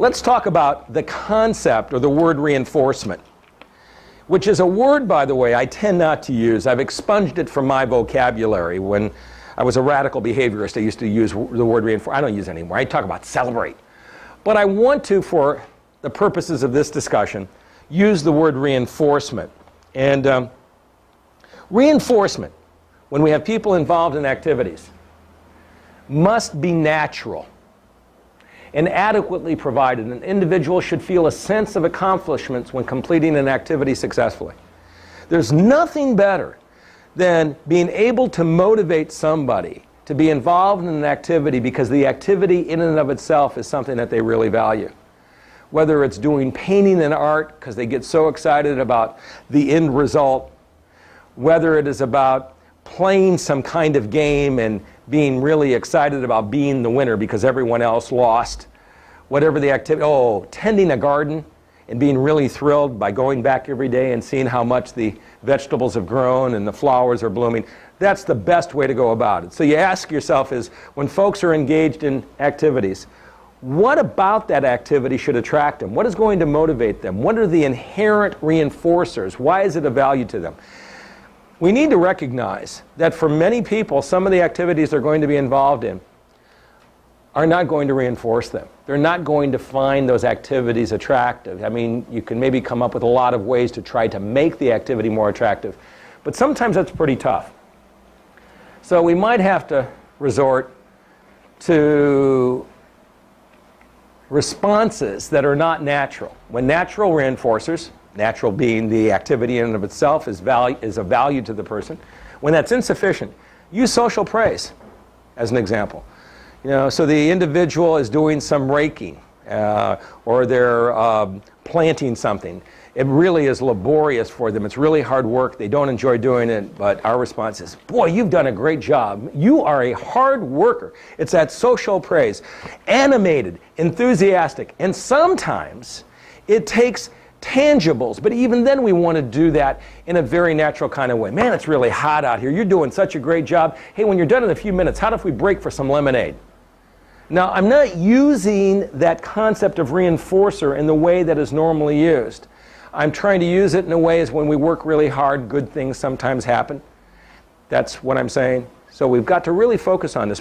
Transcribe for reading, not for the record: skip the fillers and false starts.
Let's talk about the concept or the word reinforcement, which is a word, by the way, I tend not to use. I've expunged it from my vocabulary. When I was a radical behaviorist, I used to use the word reinforce. I don't use it anymore. I talk about celebrate. But I want to, for the purposes of this discussion, use the word reinforcement. And reinforcement, when we have people involved in activities, must be natural and adequately provided. An individual should feel a sense of accomplishments when completing an activity successfully. There's nothing better than being able to motivate somebody to be involved in an activity because the activity in and of itself is something that they really value. Whether it's doing painting and art because they get so excited about the end result, whether it is about playing some kind of game and being really excited about being the winner because everyone else lost, whatever the activity, tending a garden and being really thrilled by going back every day and seeing how much the vegetables have grown and the flowers are blooming. That's the best way to go about it. So you ask yourself is, when folks are engaged in activities, what about that activity should attract them? What is going to motivate them? What are the inherent reinforcers? Why is it of value to them? We need to recognize that for many people, some of the activities they're going to be involved in are not going to reinforce them. They're not going to find those activities attractive. I mean, you can maybe come up with a lot of ways to try to make the activity more attractive, but sometimes that's pretty tough. So we might have to resort to responses that are not natural. When natural reinforcers, natural being the activity in and of itself, is of value to the person. When that's insufficient, use social praise as an example. So the individual is doing some raking or they're planting something. It really is laborious for them. It's really hard work. They don't enjoy doing it, but our response is, boy, you've done a great job. You are a hard worker. It's that social praise. Animated, enthusiastic, and sometimes it takes tangibles, but even then we want to do that in a very natural kind of way. Man, it's really hot out here. You're doing such a great job. Hey, when you're done in a few minutes, how if we break for some lemonade? Now, I'm not using that concept of reinforcer in the way that is normally used. I'm trying to use it in a way as when we work really hard, good things sometimes happen. That's what I'm saying. So we've got to really focus on this.